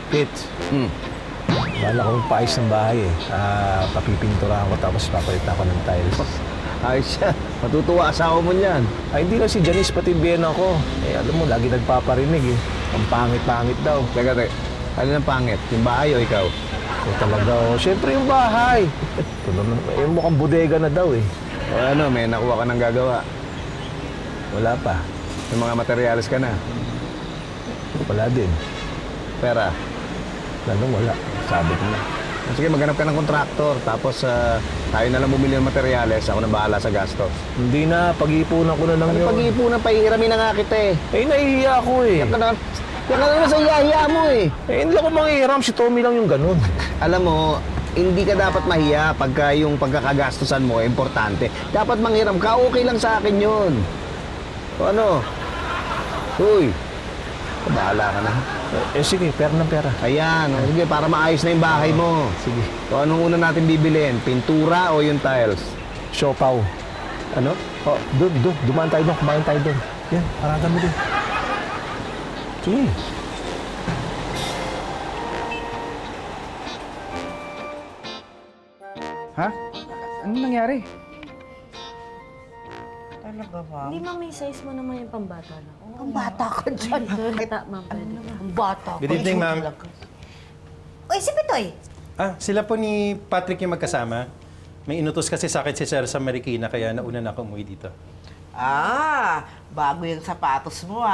Pit, bala ko magpaayos ng bahay eh. Papipinturahan ko tapos papalitan ko ng tiles. Ayos siya. Matutuwa asawa mo niyan. Ay, hindi lang si Janice, pati Biena ko. Eh, alam mo, lagi nagpaparinig eh. Ang pangit-pangit daw. Teka. Ano ng pangit? Yung bahay o ikaw? O talaga, Siyempre yung bahay. Ito naman, mukhang bodega na daw eh. O ano, may nakuha ka ng gagawa. Wala pa. Yung mga materyales ka na. Wala din. Pera. Wala. Sabi ko na. Sige, maghanap ka ng kontraktor. Tapos tayo na lang bumili ng materyales. Ako na bahala sa gastos. Hindi na, pag-iipunan ko na lang Ano yun. pag-iipunan, pahihiramin na nga kita eh. Eh, nahihiya ako eh. Yan ka naman sa hiya mo eh. Eh, hindi ako manghihiram. Si Tommy lang yung ganun. Alam mo, hindi ka dapat mahiya pagka yung pagkakagastusan mo importante. Dapat manghiram ka, okay lang sa akin yun. O ano? Uy, bahala ka na. Eh, sige, pera ng pera. Ayan, sige, para maayos na yung bahay mo. Sige. So, anong una natin bibilin? Pintura o yung tiles? Siopaw. Ano? Oh, dumaan tayo doon. Kumain tayo doon. Yan, paragan mo doon. Sige. Ha? Anong nangyari? Talaga ba? Hindi, ma'am, may size mo naman yung pambata na. Ang bata ka dyan. Bata, ma'am, pwede. Ang bata ka. Good evening, ma'am. Uy, si Pitoy. Sila po ni Patrick yung magkasama. May inutos kasi sa akin si Sir sa Marikina, kaya nauna na ako umuwi dito. Bago yung sapatos mo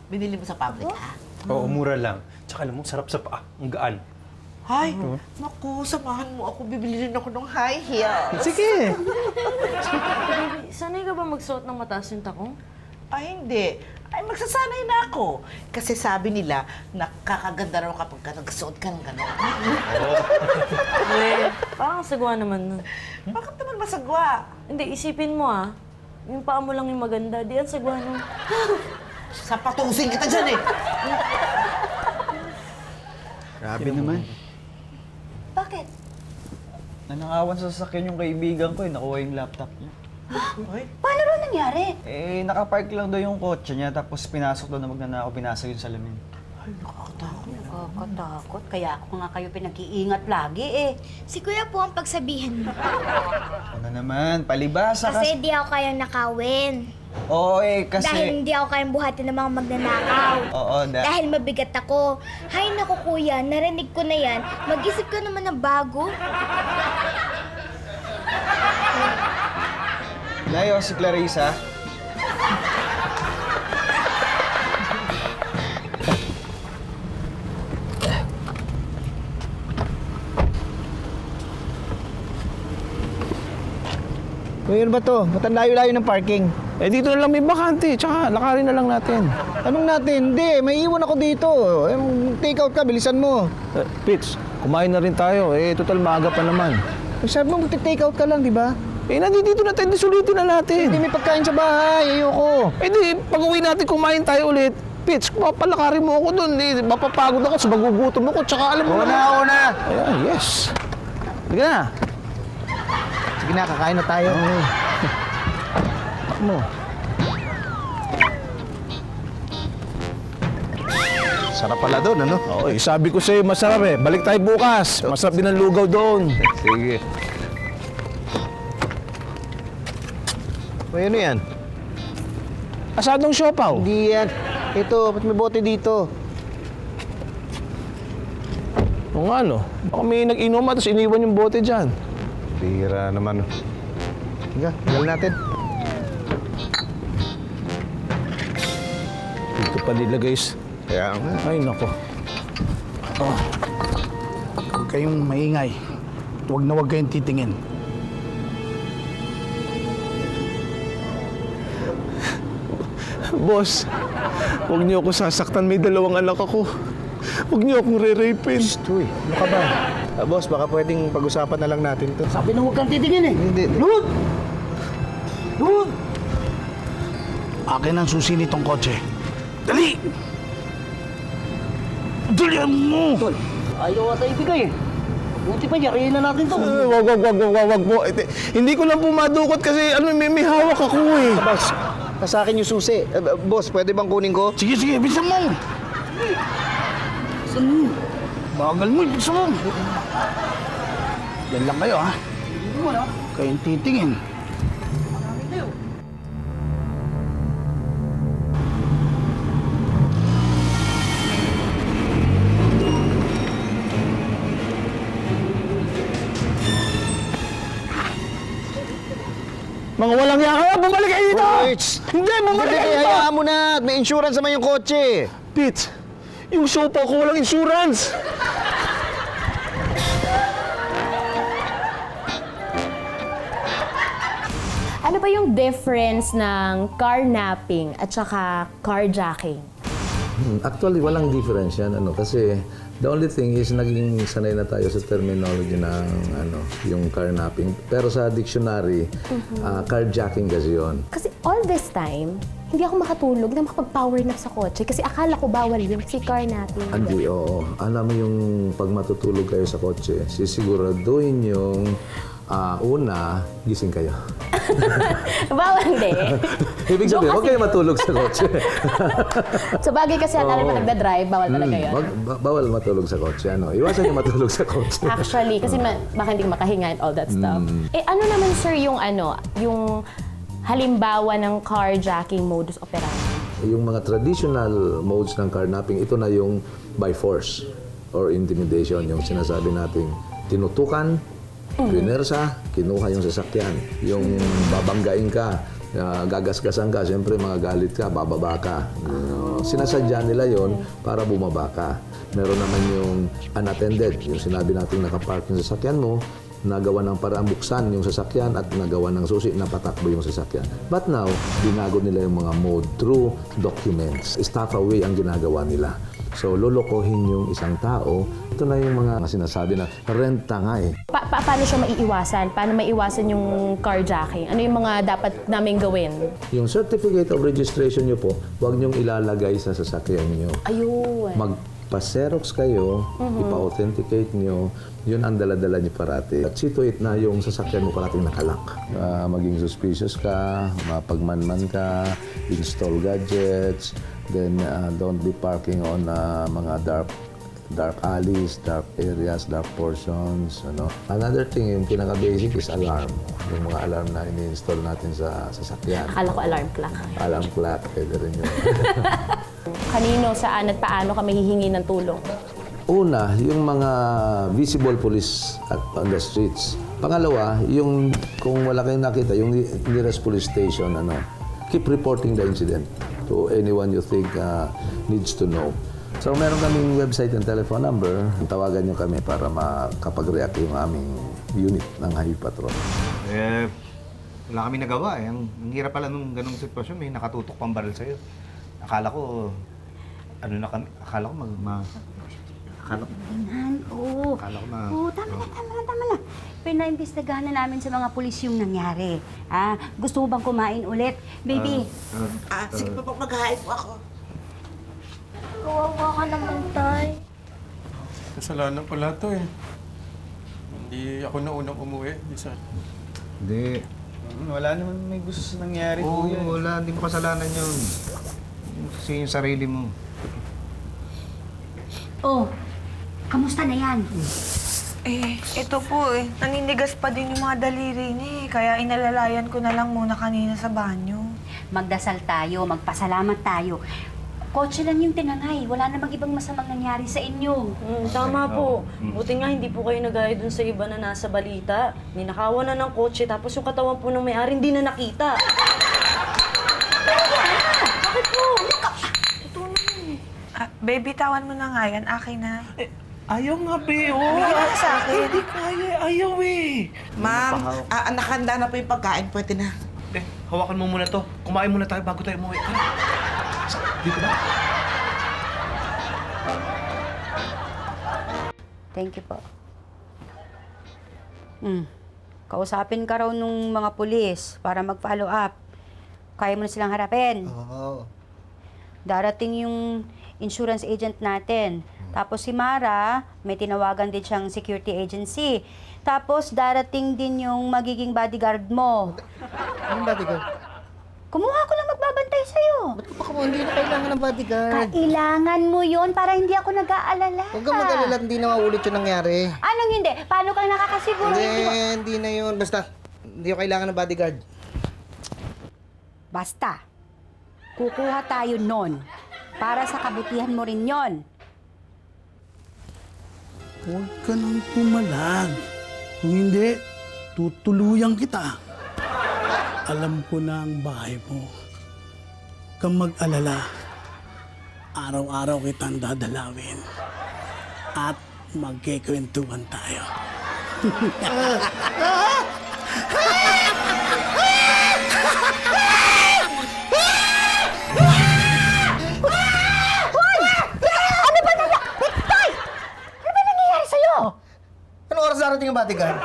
Binili mo sa public Oo, mura lang. Tsaka alam mo, sarap sa paa. Ang gaan. Ay, naku, samahan mo ako. Bibili rin ako ng high heels. Sige! Baby, sanay ka ba magsuot ng mataas yung takong? Ay, hindi. Ay, magsasanay na ako. Kasi sabi nila, nakakaganda raw kapag ka nagsuot ka ng gano'n. Eh, parang sagwa naman nun. Bakit naman masagwa? Hindi, isipin mo yung paa mo lang yung maganda. Di yan sagwa nun. Sapatusin kita dyan Grabe naman. Bakit? Nanangawan sa sasakyan yung kaibigan ko nakuha yung laptop niya. Paano rin nangyari? Nakapark lang daw yung kotse niya tapos pinasok daw na magnanakaw, pinasok yung salamin. Nakakatakot. Kaya ako nga kayo pinag-iingat lagi Si Kuya po ang pagsabihan mo. Ano naman, palibasa Kasi hindi ako kayang nakawin. Oo kasi... Dahil hindi ako kayang buhatin ng mga magnanakaw. Oo, Dahil mabigat ako. Hay naku kuya, narinig ko na yan. Mag-isip ka naman ng bago. Layo, si Clarissa. Ngayon ba to? Ba't ang layo-layo ng parking? Eh, dito na lang may bakante. Tsaka, lakarin na lang natin. Anong natin? Hindi, may iwan ako dito. Take out ka, bilisan mo. Pits, kumain na rin tayo. Eh, total maaga pa naman. Sabi mo, take out ka lang, di ba? Eh, nandito na tayo. Sulitin na natin. Hindi may pagkain sa bahay, ayoko. Eh, di, pag uwi natin, kumain tayo ulit. Pits, papalakarin mo ako doon. Eh, mapapagod ako sa magugutom ako. Tsaka, alam mo Oo na. Ayan, yes. Sige na. Sige na, kakain na tayo. Ano? Sarap pala doon, ano? Oo, sabi ko sa'yo, masarap eh. Balik tayo bukas. Masarap din ang lugaw doon. Sige. Uy, ano yan? Asadong siopaw. Hindi yan. Ito, ba't may bote dito? O nga, no? Baka may nag-inom at tapos iniwan yung bote dyan. Tira naman. Sige, gal natin. Dito pa nila, guys. Kaya nga. Ay, nako. Huwag kayong maingay. Huwag na huwag kayong titingin. Boss, huwag niyo ako sasaktan. May dalawang anak ako. Huwag niyo akong re-rapin. Uy, ano ka ba? Boss, baka pwedeng pag-usapan na lang natin to. Sabi na huwag kang titingin Hindi. Lud! Lud! Akin ang susi nitong kotse. Dali! Dalihan mo! Tol, ayaw ata ibigay Buti pa, yarihin na natin to. Wag po. Hindi ko lang pumadukot kasi may hawak ako eh. Boss, sa akin yung susi. Boss, pwede bang kunin ko? Sige, bilisan mo! Bagal mo, gusto mo. Yan lang kayo, ha? Kayong titingin. Mga walang yaka, bumalik kayo dito! Hindi, bumalik Hindi, kayo dito! hayaan mo na. May insurance naman yung kotse. Pete, yung sopa ko walang insurance! Ano ba yung difference ng carnapping at saka carjacking? Actually, walang difference yan. Kasi the only thing is naging sanay na tayo sa terminology ng yung carnapping. Pero sa dictionary, carjacking kasi yun. Kasi all this time, hindi ako makatulog na makapag-power nap sa kotse kasi akala ko bawal yung si carnapping. Hindi, oo. Alam mo yung pag matutulog kayo sa kotse, sisiguraduhin yung una, gising kayo. Bawal hindi. Ibig sabihin, huwag kayo matulog sa kotse. So bagay kasi lalo pa nagda-drive, bawal talaga yun. Bawal matulog sa kotse. Iwasan yung matulog sa kotse. Actually, kasi baka hindi makahinga and all that stuff. Ano naman sir yung yung halimbawa ng carjacking modus operandi? Yung mga traditional modes ng carnapping, ito na yung by force or intimidation, yung sinasabi nating tinutukan, pinersa, kinuha yung sasakyan. Yung babanggain ka, gagasgasan ka, siyempre galit ka, bababa ka. Sinasadya nila yon para bumaba ka. Meron naman yung unattended, yung sinabi natin nakapark yung sasakyan mo, nagawa ng parang buksan yung sasakyan at nagawa ng susi na patakbo yung sasakyan. But now, binago nila yung mga mode through documents. Stop away ang ginagawa nila. So, lolokohin yung isang tao. Ito na yung mga sinasabi na renta nga eh. Paano siya maiiwasan? Paano maiiwasan yung carjacking? Ano yung mga dapat namin gawin? Yung certificate of registration nyo po, huwag nyong ilalagay sa sasakyan nyo. Ayun. Magpa-xerox kayo, ipa-authenticate nyo, yun ang dala-dala nyo parati. At see to it na yung sasakyan mo parating nakalak. Maging suspicious ka, mapagmanman ka, install gadgets, then don't be parking on mga dark alleys, dark areas, dark portions. Another thing, yung pinaka-basic is alarm. Yung mga alarm na ini-install natin sa sasakyan. Akala ko alarm clock. Alarm clock, pwede rin yun. Kanino, saan at paano kami hihingi ng tulong? Una, yung mga visible police on the streets. Pangalawa, yung kung wala kayong nakita, yung nearest police station, keep reporting the incident to anyone you think needs to know. So, meron kaming website and telephone number. Tawagan nyo kami para makapag-react yung aming unit ng Highway Patrol. Wala kami nagawa. Ang hirap pala nung ganung sitwasyon, may nakatutok pang baril sa'yo. Akala ko, akala ko Oo. Oo, tama na. Pinaimbestigahan na namin sa mga pulis yung nangyari. Gusto mo bang kumain ulit? Baby. Sige pa po, maghahain po ako. Kawawa ka naman, Tay. Kasalanan ko lahat to eh. Hindi ako na unang umuwi. Hindi. Wala naman may gusto sa nangyari, Oo, kuya. wala. Hindi mo kasalanan yun. Kasi yung sarili mo. Oh, kamusta na yan? Ito po naninigas pa din yung mga daliri niya kaya inalalayan ko na lang muna kanina sa banyo. Magdasal tayo, magpasalamat tayo. Kotse lang yung tinangay. Wala namang ibang masamang nangyari sa inyo. Tama po. Buti nga hindi po kayo nagaya dun sa iba na nasa balita. Ninakawan na ng kotse tapos yung katawan po ng may-ari hindi na nakita. Bakit po? Ito naman baby, tawan mo na nga yan. Akin na. Ayaw nga, Be. Bigyan ka sa akin. Hindi kaya. Ayaw eh. Ma'am, nakahanda na po yung pagkain. Pwede na. Hawakan mo muna to. Kumain muna tayo bago tayo umuwi. Dito ba? Thank you po. Kausapin ka raw nung mga pulis para mag-follow up. Kaya mo na silang harapin. Oo. Darating yung insurance agent natin. Tapos si Mara, may tinawagan din siyang security agency. Tapos darating din yung magiging bodyguard mo. Anong bodyguard? Kumuha ko lang magbabantay sa'yo. Baka mo, hindi na kailangan ng bodyguard. Kailangan mo yon para hindi ako nag-aalala. Huwag kang mag-alala, hindi na maulit yung nangyari. Anong hindi? Paano ka nakakasiguro? Hindi na yun. Basta, hindi ko kailangan ng bodyguard. Basta, kukuha tayo nun. Para sa kabutihan mo rin yon. Huwag ka nang pumalag. Kung hindi, tutuluyan kita. Alam ko na ang bahay mo. Huwag kang mag-alala. Araw-araw kitang dadalawin. At magkikwentuhan tayo. Anong oras darating yung bodyguard?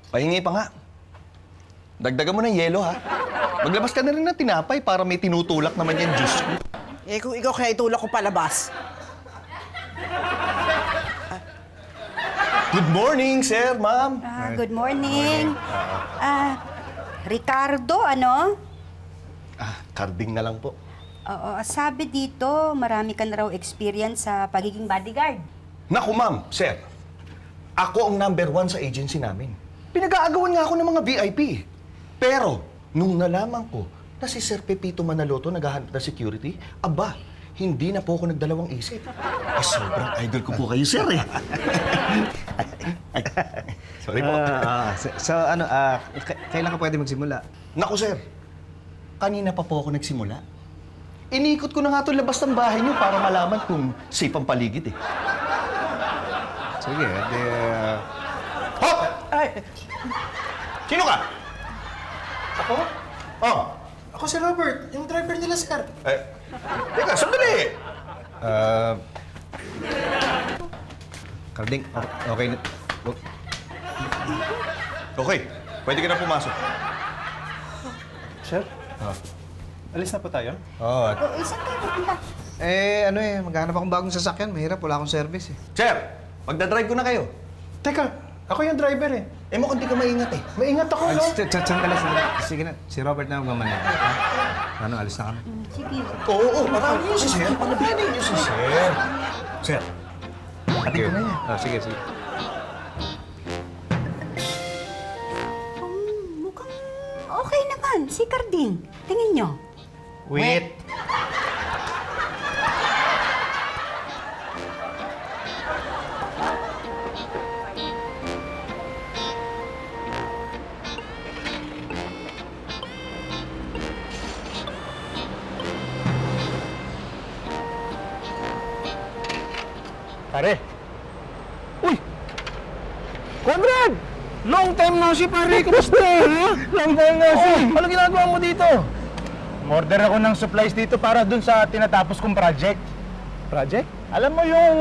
Pahingi pa nga. Dagdagan mo ng yelo, ha? Maglabas ka na rin ng tinapay para may tinutulak naman yung juice ko. Eh kung ikaw kaya itulak ko palabas. Good morning, sir, ma'am. Good morning. Ricardo, ano? Carding na lang po. Oo, sabi dito, marami ka na raw experience sa pagiging bodyguard. Naku, ma'am, sir. Ako ang #1 sa agency namin. Pinag-aagawan nga ako ng mga VIP. Pero, nung nalaman ko na si Sir Pepito Manaloto naghahanap ng security, aba, hindi na po ako nagdalawang isip. Sobrang idol ko po kayo, sir, eh. Sorry po. Kailan ka pwede magsimula? Naku, sir. Kanina pa po ako nagsimula. Inikot ko na nga ito labas ng bahay niyo para malaman kung safe ang paligid, eh. Sige, Hop! Sino ka? Ako? Oh. Ako si Robert, yung driver nila, sir. Teka, sandali! Carding, okay na. Okay, pwede ka na pumasok. Sir? Alis na po tayo? Oo. Saan kayo pupunta? Maghanap akong bagong sasakyan. Mahirap, wala akong service eh. Sir, magdadrive ko na kayo. Teka, ako yung driver eh. Eh, mukhang di ka maingat eh. Maingat ako, no? Sandali. Sige na, si Robert na magmamanay. Ano, alis na kami? Sige. Oo, marami yun si Sir. Panabanin niyo si Sir. Sir, hatid ko na yan. Sige. Mukhang okay naman, si Carding. Tingin nyo. Wait. Pare! Uy! Conrad! Long time no see, pare. Kamusta, ha? Long time no see. Ano ginagawa mo dito? Order ako ng supplies dito para dun sa tinatapos kong project. Project? Alam mo yung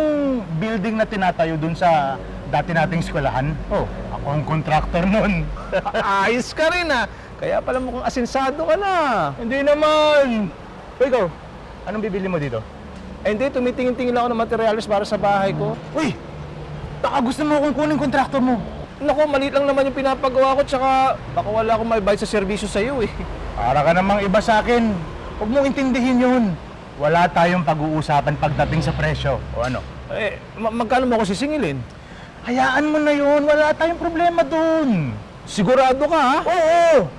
building na tinatayo dun sa dati nating eskwelahan? Oh. Ako ang contractor nun. Ayos ka rin, ha? Kaya pala mukhang asinsado ka na. Hindi naman! O ikaw, anong bibili mo dito? Eh, hindi, tumitingin-tingin lang ako ng materials para sa bahay ko. Uy! Baka gusto mo akong kunin contractor mo. Naku, maliit lang naman yung pinapagawa ko, tsaka baka wala akong may bayad sa serbisyo sa'yo, eh. Para ka namang iba sa akin. Huwag mong intindihin yun. Wala tayong pag-uusapan pagdating sa presyo. O ano? Eh, magkano mo ako sisingilin? Hayaan mo na yun. Wala tayong problema dun. Sigurado ka, ha? Oo!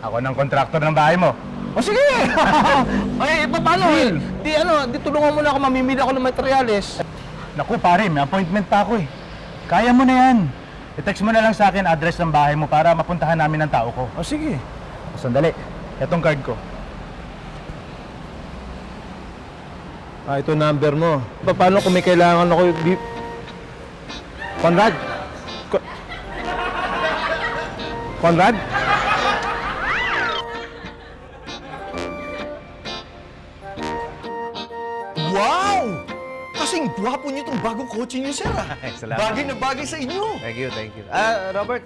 Ako ng contractor ng bahay mo. O sige! Ay, paano? Di tulungan mo na ako, mamimili ako ng materyales. Naku pare, may appointment pa ako eh. Kaya mo na yan. I-text mo na lang sa akin address ng bahay mo para mapuntahan namin ng tao ko. O sige. Sandali, etong card ko. Ito number mo. Paano kung may kailangan ako? Conrad? Conrad? Wow! Kasing gwapo niyo itong bagong kotse niyo, sir. Salamat. Bagay na bagay sa inyo. Thank you. Robert,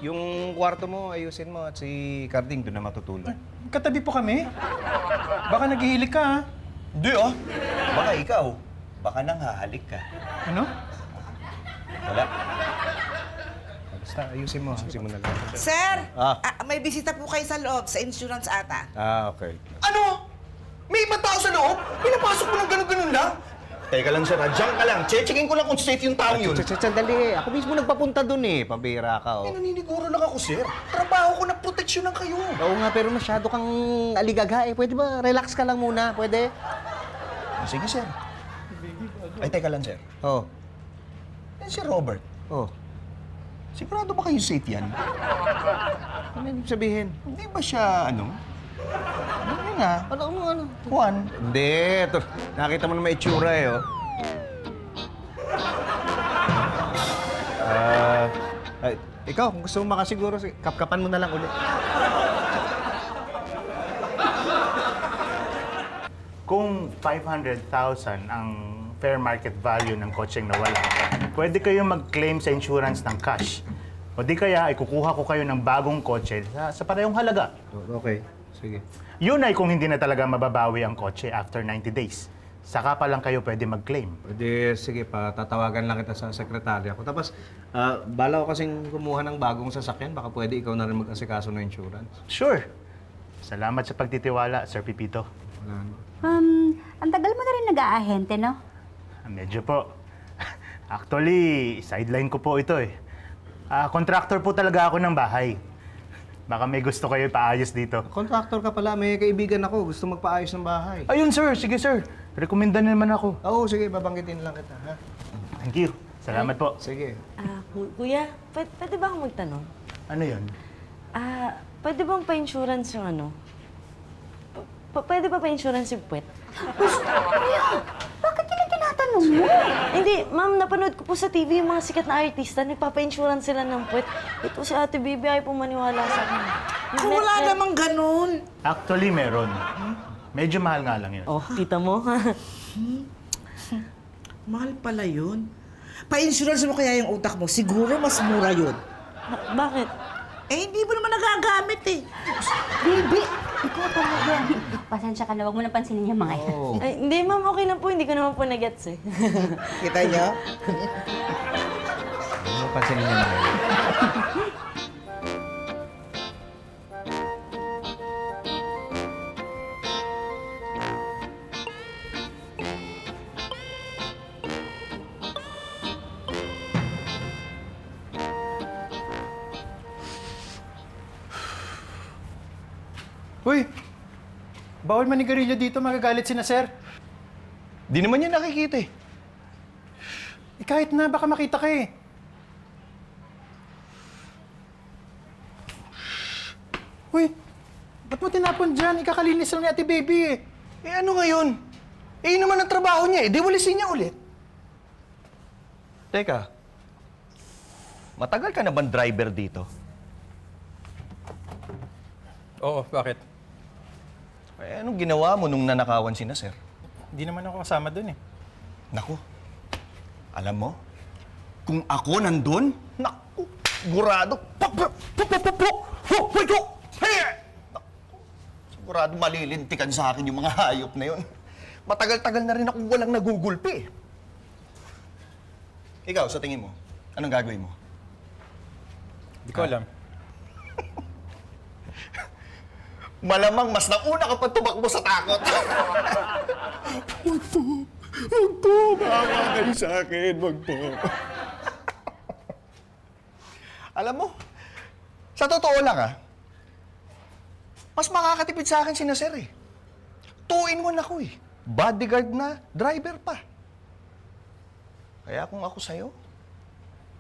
yung kwarto mo, ayusin mo at si Carding doon na matutulog. Katabi po kami. Baka naghihilig ka, ha? Hindi ah. Baka ikaw. Baka nang hahalik ka. Ano? Wala. Basta ayusin mo na lang. Sir, Ah. may bisita po kayo sa loob, sa insurance ata. Okay. Ano? May ibang tao sa loob? Pinapasok mo ng ganun-ganun lang? Teka lang, sir. Diyan ka lang. Checking ko lang kung safe yung taong yun. Sandali, ako mismo nagpapunta dun eh. Pambira ka, oh. Naniniguro lang ako, sir. Trabaho ko na proteksyonan kayo. Oo nga, pero masyado kang aligaga eh. Pwede ba, relax ka lang muna? Pwede? Sige, sir. Ay, teka lang, sir. Oh. Yan si Robert. Oh. Sigurado ba kayo safe yan? Ano ibig sabihin? Hindi ba siya, ano? Ano yun ah? Ano? Juan? Hindi. Ito, nakita mo na may itsura eh, oh. Ikaw, kung gusto mo makasiguro, kapkapan mo na lang ulit. Kung 500,000 ang fair market value ng kotseng nawala, pwede kayong mag-claim sa insurance ng cash. O di kaya, ikukuha ko kayo ng bagong kotse sa parehong halaga. Okay, sige. Yun ay kung hindi na talaga mababawi ang kotse after 90 days. Saka pa lang kayo pwede mag-claim. Pwede, sige pa, tatawagan lang kita sa sekretarya ko. Tapos, bala ko kasing kumuha ng bagong sasakyan. Baka pwede ikaw na rin mag-asikaso ng insurance. Sure. Salamat sa pagtitiwala, Sir Pipito. Wala na. Ang tagal mo na rin nag-aahente, no? Medyo po. Actually, sideline ko po ito eh. Contractor po talaga ako ng bahay. Baka may gusto kayo ipaayos dito. Contractor ka pala, may kaibigan ako. Gusto magpaayos ng bahay. Ayun sir, sige sir. Rekomenda naman ako. Oo, sige, babanggitin lang kita, ha? Thank you. Salamat po. Sige. Kuya, pwede ba akong magtanong? Ano yun? Pwede bang pa-insurance yung ano? Pwede ba pa-insurance yung puwet? Bakit yun ang tinatanong mo? Hindi, ma'am, napanood ko po sa TV yung mga sikat na artista, nagpapa-insurance sila ng puwet. Ito si Ate Bibi ay pumaniwala sa akin. Wala namang ganun. Actually, meron. Medyo mahal nga lang yun. Oh, kita mo? Mahal pala yun. Pa-insurance mo kaya yung utak mo, siguro mas mura yun. Bakit? Eh, hindi mo naman nagagamit eh. Baby, ikaw talaga. Pasensya ka na, huwag mo na pansinin yung mga yan. Ay, hindi, ma'am, okay lang po. Hindi ko naman po na-gets eh. Kita niyo? Ano pansinin niya na? Uy! Bawal manigarilyo dito, magagalit si na sir. Di naman niya nakikita eh. Kahit na, baka makita ka eh. Uy! Ba't mo tinapon dyan? Ikakalinis lang ni Ate Baby eh. Eh ano ngayon? Eh yun naman ang trabaho niya eh. Di walisin niya ulit. Teka. Matagal ka na bang driver dito? Oo, bakit? Eh anong ginawa mo nung nanakawan si na sir? Hindi naman ako kasama dun eh. Naku, alam mo, kung ako nandun, naku, sigurado, sigurado malilintikan sa akin yung mga hayop na yun. Matagal-tagal na rin akong walang nagugulpi. Ikaw, sa tingin mo, anong gagawin mo? Hindi ko alam. Malamang mas nauna ka pa tumakbo sa takot. Wag po, maawa kayo sa akin, wag po. Alam mo, sa totoo lang mas makakatipid sa akin si Nasir eh. 2-in-1 ako eh. Bodyguard na, driver pa. Kaya kung ako sa'yo,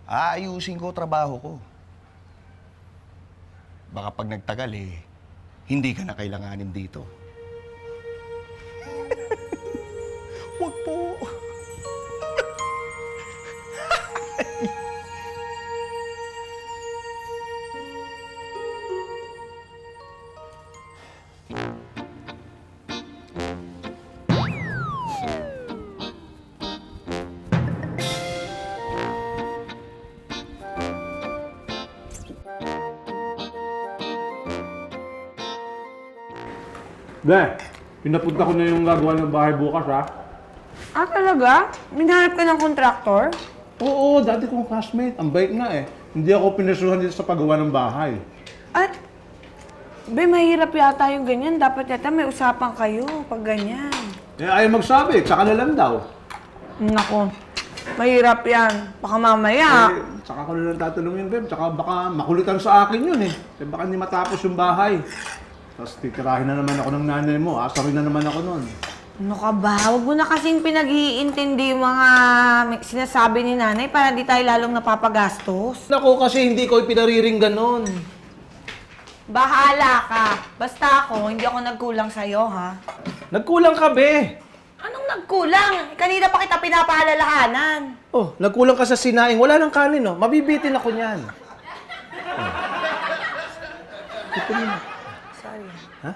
aayusin ko trabaho ko. Baka pag nagtagal hindi ka na kailanganin dito. Wag po. Dad! Pinapunta ko na yung gagawa ng bahay bukas, ha? Ah, talaga? Minahanap ka ng kontraktor? Oo, dati kong classmate. Ang bait nga eh. Hindi ako pinasuhan dito sa paggawa ng bahay. At, be, mahirap yata yung ganyan. Dapat yata may usapan kayo pag ganyan. Eh, ayaw magsabi. Tsaka na lang daw. Nako, mahirap yan. Baka mamaya. Eh, tsaka ko na lang tatanungin, Beb. Tsaka baka makulitan sa akin yun eh. Eh, baka hindi matapos yung bahay. Tapos titirahin na naman ako ng nanay mo. Asarin na naman ako nun. Ano ka ba? Huwag mo na kasing pinag-iintindi yung mga sinasabi ni nanay para di tayo lalong napapagastos. Nako, kasi hindi ko pinariringgan nun. Bahala ka. Basta ako, hindi ako nagkulang sa'yo, ha? Nagkulang ka, be. Anong nagkulang? Kanina pa kita pinapaalalahanan. Oh, nagkulang ka sa sinaing. Wala nang kanin, oh. Mabibitin ako niyan. Ito mo. Sorry. Ha?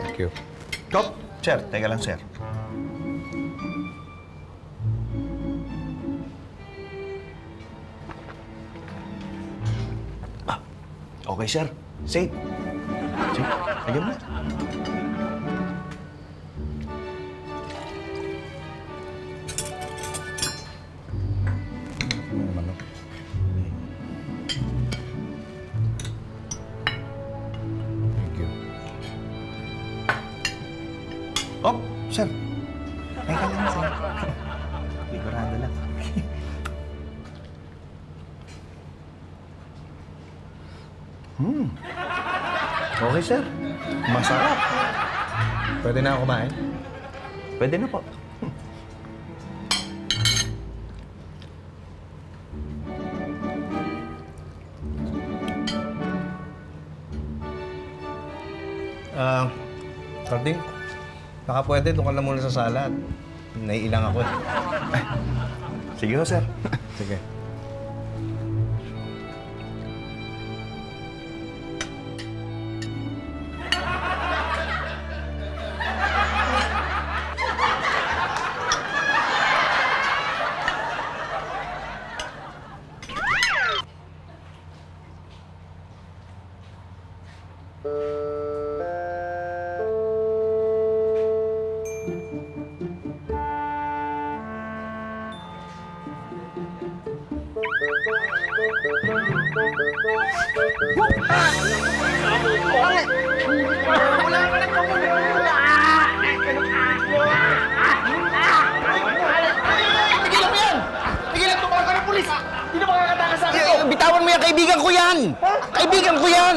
Thank you. Stop! Sir, teka lang, sir. Okay, sir. Safe. Sige, lagyan mo na. Thank you. Oh, sir. Teka lang, sir. Sigurado lang. Okay, sir. Masarap. Pwede na ako kumain? Pwede na po. Karding, baka pwede doon ka na muna sa sala. Naiilang ako. Sige ho, sir. Sige. Bitawan mo yan, kaibigan ko yan! Kaibigan ko yan!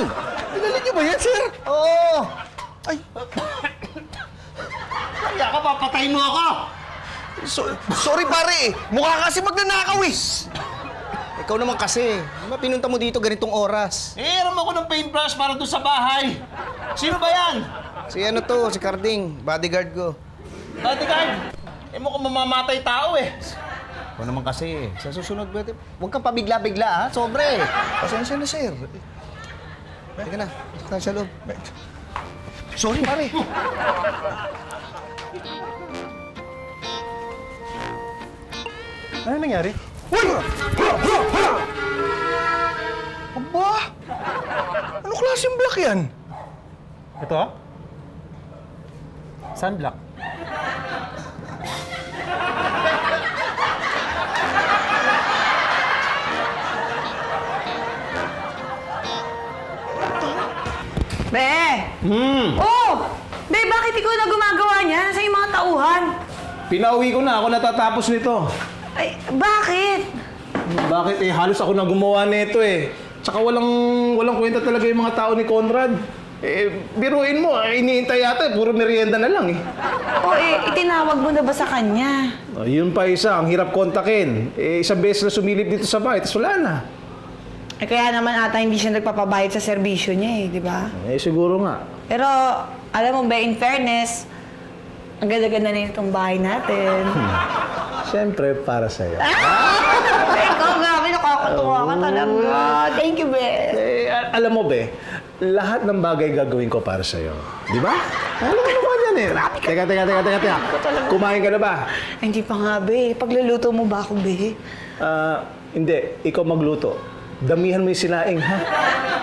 Pinalin niyo ba yan, sir? Oo! Ay! Kaya ka, papatayin mo ako! Sorry, pare. Mukha kasi magnanakaw eh. Ikaw naman kasi. Di ba pinunta mo dito ganitong oras? Eh, aram ako ng paintbrush para doon sa bahay. Sino ba yan? Si ano to, si Carding, bodyguard ko. Bodyguard. Eh, mukhang mamamatay tao eh. Ikaw naman kasi. Sa susunod, huwag kang pabigla-bigla, ha? Sobre. Pasensya na, sir. Teka na, saan sa loob? Sorry, pare. Ano nangyari? Uy! Aba! Ano klaseng black yan? Ito, ah? Sunblock. Be! Oh! Be, bakit ikaw na gumagawa niya? Nasa yung mga tauhan? Pinauwi ko na. Ako natatapos nito. Ay, bakit? Bakit eh? Halos ako na gumawa nito eh. Tsaka walang kwenta talaga yung mga tao ni Conrad. Eh, biruin mo, iniintay yata, puro merienda na lang eh. O itinawag mo na ba sa kanya? Oh, yun pa isa, ang hirap kontakin. Eh, isang beses na sumilip dito sa bahay, tapos wala na. Eh kaya naman ata hindi siya nagpapabayad sa serbisyo niya eh, di ba? Eh, siguro nga. Pero, alam mo ba, in fairness, ang ganda-ganda na itong bahay natin. Siyempre, para sa'yo. Ikaw, grabe, nakakatuwa ka talaga. Thank you, Be. Eh, alam mo, Be, lahat ng bagay gagawin ko para sa'yo. Di ba? Alam mo naman yan eh. Teka. Kumain ka na ba? Ay, hindi pa nga, Be. Pagluluto mo ba ako, Be? Hindi. Ikaw magluto. Damihan mo yung sinaing, ha?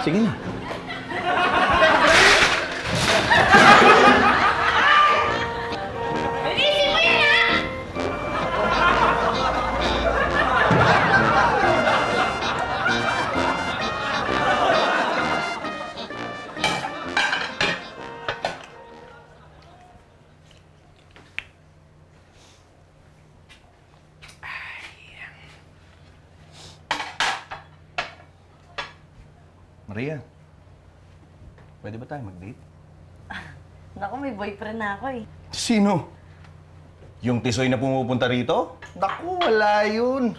Sige na. Maria, pwede ba tayo mag-date? Naku, may boyfriend na ako eh. Sino? Yung tisoy na pumupunta rito? Naku, wala yun.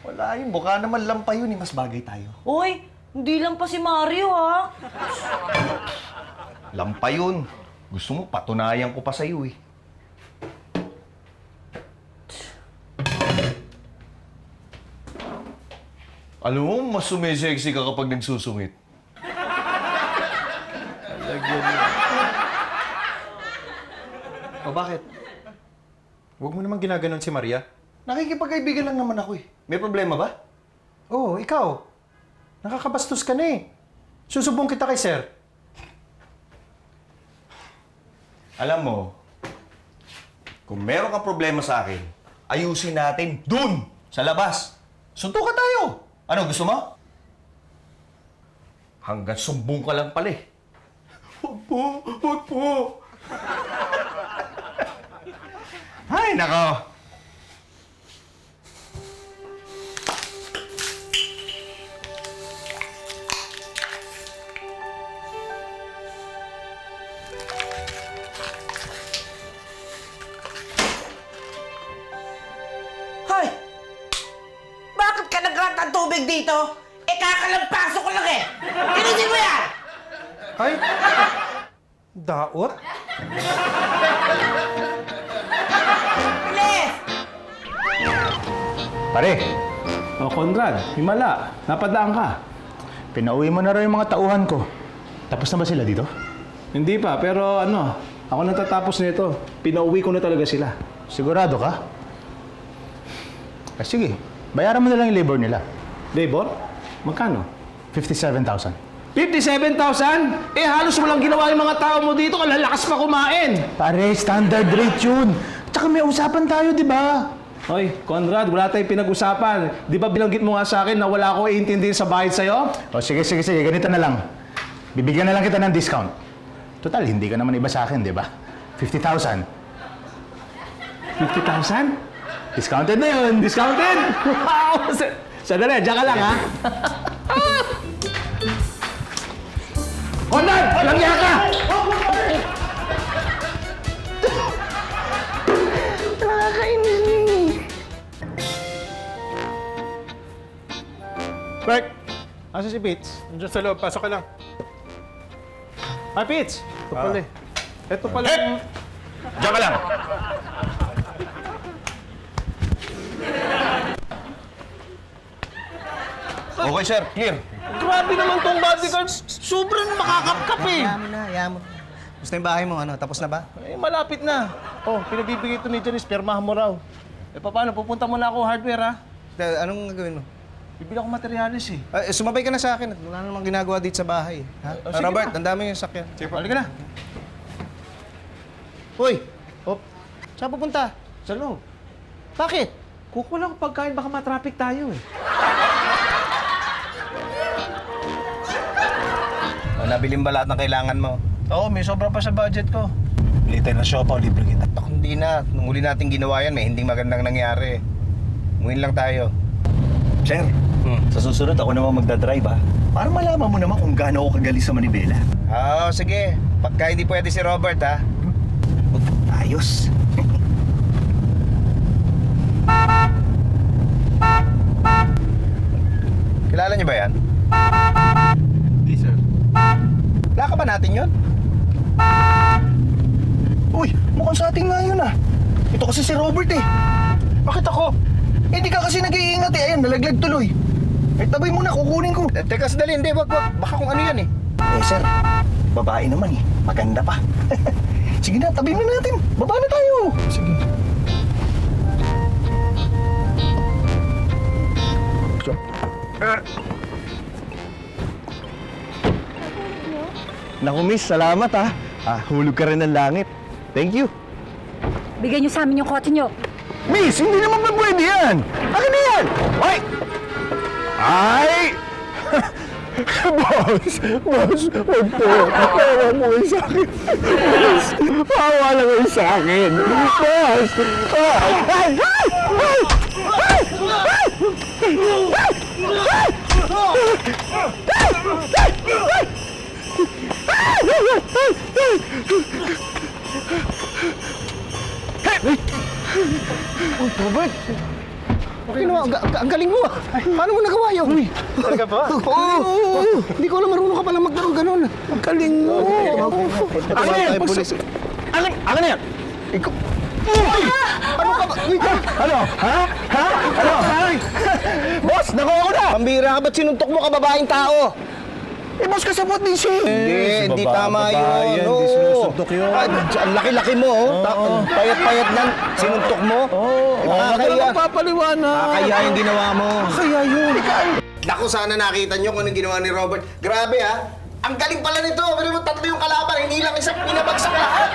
Wala yun. Baka naman lampa yun eh. Mas bagay tayo. Uy, hindi lang pa si Mario ha. Lampa yun. Gusto mo, patunayan ko pa sa'yo eh. Alam mo, mas sumesexy ka kapag nagsusungit. Lagyan mo. O bakit? Huwag mo naman ginaganon si Maria. Nakikipagkaibigan lang naman ako eh. May problema ba? Oo, ikaw. Nakakabastos ka na eh. Susubong kita kay sir. Alam mo, kung meron kang problema sa akin, ayusin natin dun, sa labas. Suntukan tayo. Ano, gusto mo? Hanggang sumbong ka lang pala eh. Huwag po, huwag po. Ay, nako. Hoy! Bakit ka nagrat ng tubig dito? Eh, kakalampasok ko lang eh! Inisin mo yan! Ay! Daot? Bilis! Pare, O, Conrad, himala. Napadaan ka. pinauwi mo na rin yung mga tauhan ko. Tapos na ba sila dito? Hindi pa, pero ano, ako natatapos nito. Pinauwi ko na talaga sila. Sigurado ka? Sige, bayaran mo na lang yung labor nila. Labor? Magkano? 57,000. 57,000? Eh, halos walang ginawa yung mga tao mo dito. Kalalakas pa kumain. Pare, standard rate yun. Tsaka may usapan tayo, di ba? Hoy, Conrad, wala tayong pinag-usapan. Di ba binanggit mo nga sa akin na wala ko iintindihin sa bayad sa'yo? O sige, ganito na lang. Bibigyan na lang kita ng discount. Total, hindi ka naman iba sa akin, di ba? 50,000. 50,000? Discounted na yun, discounted! Wow! Sandali, diyan ka lang, ha? Conrad! Langya ka! Nakakainis eh. Bert! Asa si Pitts? Nandiyan sa loob. Pasok ka lang. Hi, Pitts! Ito pala eh. Ito pala. Diyan ka lang. Okay, sir. Clear. Grabe naman tong bodyguard. Sobrang makakapkap eh. Hayaan mo. Gusto yung bahay mo, ano? Tapos na ba? Eh, malapit na. Oh, pinabibigay ito ni Janice, pirmahan mo raw. Eh, paano? Pupunta muna ako hardware, ha? Anong gagawin mo? Bibili ako materyales, eh. Sumabay ka na sa akin. Wala namang ginagawa dito sa bahay. Ha? sige Robert, na. ang dami yung sakyan. Sige, halika na. Hoy! Hop! Saan pupunta? Sa loob. Bakit? Kukuha lang pagkain, baka matraffic tayo, eh. Nabiling ba lahat ng kailangan mo? Oo, may sobra pa sa budget ko. Bili tayo ng siopaw, libre kita. Ako hindi na. Nung huli natin ginawa yan, may hindi magandang nangyari. Umuwi lang tayo. Sir, sa susunod ako naman magdadrive ha. Para malaman mo naman kung gaano ako kagaling sa manibela. Oo, sige. Pagka hindi pwede si Robert, ha? Ayos. Kilala niyo ba yan? Hindi, sir. Laka ba natin yun? Uy, mukhang sa atin nga yun ah. Ito kasi si Robert eh. Bakit ako? Eh, hindi ka kasi nag-iingat eh. Ayan, nalaglag tuloy. Eh, tabay mo na, kukunin ko. Teka, sadali. Hindi, wag. Baka kung ano yan eh. Eh, sir, babae naman eh. Maganda pa. Sige na, tabi na natin. Baba na tayo. Sige. Naku, miss, salamat ha. Hulog ka rin ng langit. Thank you. Bigyan niyo sa amin yung kotse niyo. Miss, hindi naman ba pwede yan? Akin na yan! Ay! Ay! Boss! Boss! Huwag po! Pawa mo kayo sa akin! Boss! Pawa lang kayo sa akin! Boss! Ay! Ay! Ay! Oh, Robert! Okay naman, ang galing mo ah! Paano mo nagawa yun? Talaga ba? Oo! Hindi ko alam, marunong ka pala maglaro ganun. Ang galing mo! Ano yan? Ano yan? Ikaw... Ano ka ba? Ano? Ha? Ha? Ano? Boss, nakuha ko na! Pambira ka, ba't sinuntok mo kababaeng tao? Eh, boss, kasabot din siya. Hindi tama yun. Hindi sinusuntok yun. Ang laki-laki mo, oh. Payat-payat nan. Sinuntok mo. Nakakaya magpapaliwanag. Nakakaya yung ginawa mo. Kaya yun. Naku, sana nakita nyo kung anong ginawa ni Robert. Grabe ha! Ang galing pala nito! Pero mo tatlo yung kalaban, hindi lang isang pinabagsak lahat!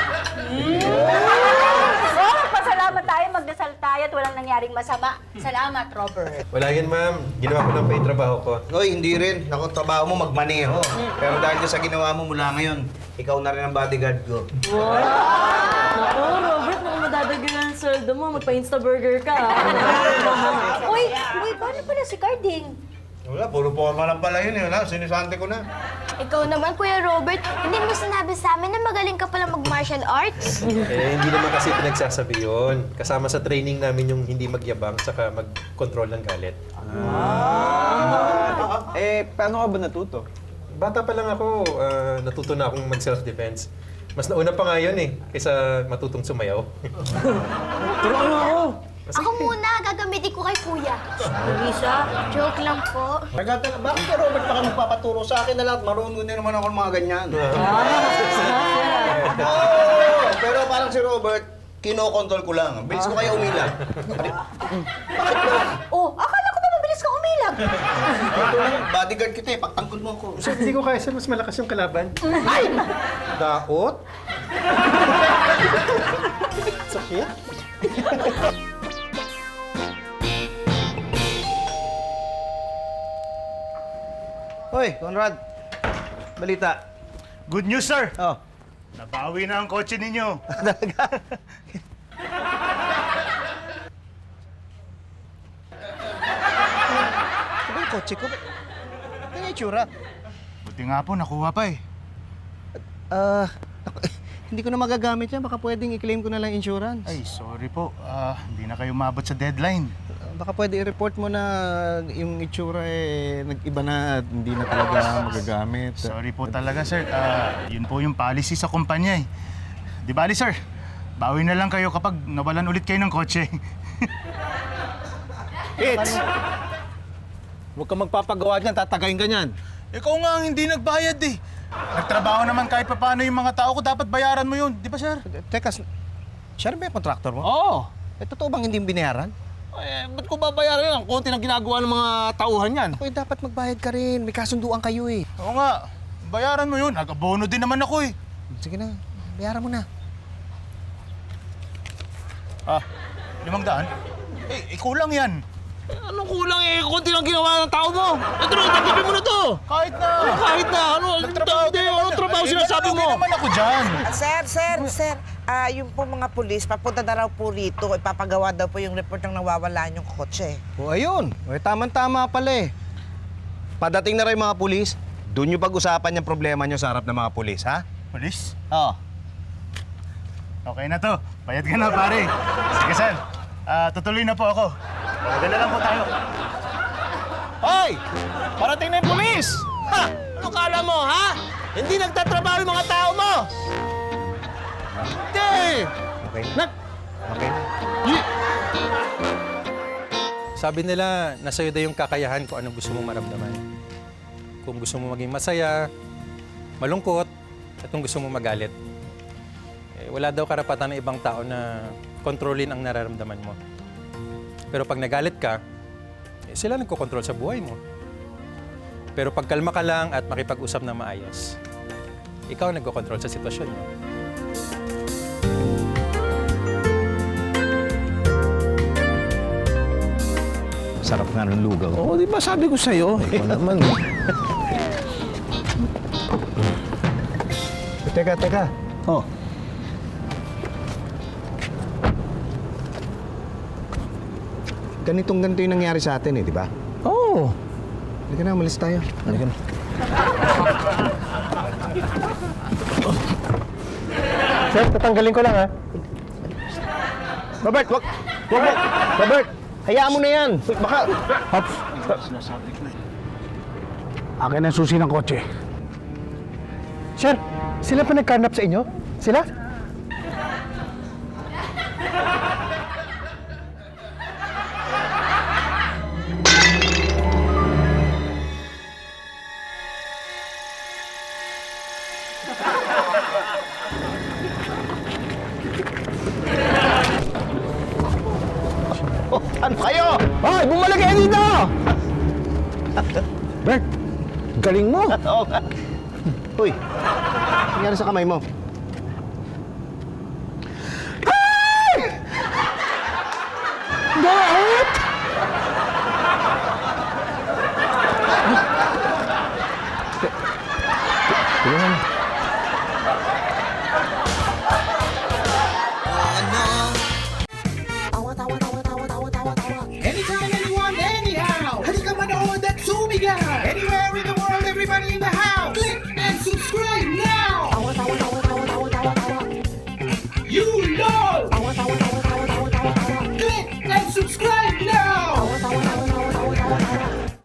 So, pasalamat tayo, magdasal tayo at walang nangyaring masama. Salamat, Robert. Wala yan, ma'am. Ginawa ko lang pa yung trabaho ko. Hoy, hindi rin. Naku, trabaho mo magmaneho. Pero dahil sa ginawa mo mula ngayon, ikaw na rin ang bodyguard ko. Naku, Robert, mukhang madadagyan ang sweldo mo. Magpa-Insta-burger ka. Uy, paano pala si Carding? Wala, puro forma lang pala yun eh. Wala, sinisante ko na. Ikaw naman, Kuya Robert, hindi mo sinabi sa amin na magaling ka pala mag-martial arts? Hindi naman kasi pinagsasabi yun. Kasama sa training namin yung hindi magyabang saka mag-control ng galit. Paano ka ba natuto? Bata pa lang ako, natuto na akong mag-self-defense. Mas nauna pa nga yun eh, kaysa matutong sumayaw. Turuan mo ako! Ako muna, gagamitin ko kay Kuya. Lisa? Joke lang po. Bakit ka, Robert, pa ka magpapaturo sa akin na lahat? Marunong din naman ako ng mga ganyan. Pero parang si Robert, kinokontrol ko lang. Bilis ko kayo umilag. Oh, akala ko ba mabilis ka umilag? Bodyguard kita eh, pagtangkol mo ako. Sir, hindi ko kaya sir, mas malakas yung kalaban. Ay! Daot? Sakit? Hoy, Conrad. Balita. Good news, sir! Oh. Nabawi na ang kotse ninyo. Talaga? Ano yung kotse ko? Ano yung itsura? Buti nga po, nakuha pa eh. Hindi ko na magagamit yan. Baka pwedeng i-claim ko na lang insurance. Ay, sorry po. Hindi na kayo mabot sa deadline. Baka pwede i-report mo na yung itsura nag-iba na at hindi na talaga magagamit. Sorry po talaga, sir. Yun po yung policy sa kumpanya eh. Di bali, sir. Bawi na lang kayo kapag nawalan ulit kayo ng kotse. It's! Huwag ka magpapagawa dyan, tatagayin ka niyan. Ikaw nga ang hindi nagbayad eh. Nagtrabaho naman kahit paano yung mga tao ko, dapat bayaran mo yun. Di ba, sir? Teka, siya rin ba yung contractor mo? Oo. Totoo bang hindi binayaran? Ba't ko babayaran yan? Ang konti na ginagawa ng mga tauhan yan. Dapat magbayad ka rin. May kasunduan kayo eh. Oo nga. Bayaran mo yun. Nag-abono din naman ako eh. Sige na, bayaran mo na. 500? Eh, kulang yan. Anong kulang konti lang ginawa ng tao mo. Ito na, tanggapin mo na to. Kahit na. Kahit na, anong trabaho sinasabi mo? Nagtrabaho naman ako dyan. Sir, yung po mga pulis, papunta na raw po rito, ipapagawa daw po yung report ng nawawalaan yung kotse. O ayun, tama-tama pala eh. Padating na rin mga pulis, doon nyo pag-usapan yung problema nyo sa harap ng mga pulis, ha? Pulis? Oo. Okay na to. Bayad ka na, pare. Sige, sir. Tutuloy na po ako. Dala lang po tayo. Hoy! Parating na yung pulis! Ha? Ano kala mo, ha? Hindi nagtatrabaho yung mga tao mo! Hindi! Okay na. Okay na. Sabi nila, nasa iyo daw yung kakayahan kung anong gusto mo maramdaman. Kung gusto mo maging masaya, malungkot, at kung gusto mo magalit. Wala daw karapatan ng ibang tao na kontrolin ang nararamdaman mo. Pero pag nagalit ka, sila nagkokontrol sa buhay mo. Pero pag kalma ka lang at makipag-usap na maayos, ikaw ang nagko-control sa sitwasyon mo. Sarap nga ng lugaw. Oo, di ba sabi ko sa'yo? Ikaw naman. Teka. Oh. Ganito yung nangyari sa atin di ba? Oo. Halika na, umalis tayo. Halika na. Sir, tatanggalin ko lang ha. Robert, wag. Robert, hayaan mo na yan. Baka... Hops. Akin ang susi ng kotse. Sir, sila pa nag-carnap sa inyo? Sila? Ano kayo? Hoy, bumalik kayo dito! Bert, galing mo. Oo nga. Uy, nangyari sa kamay mo?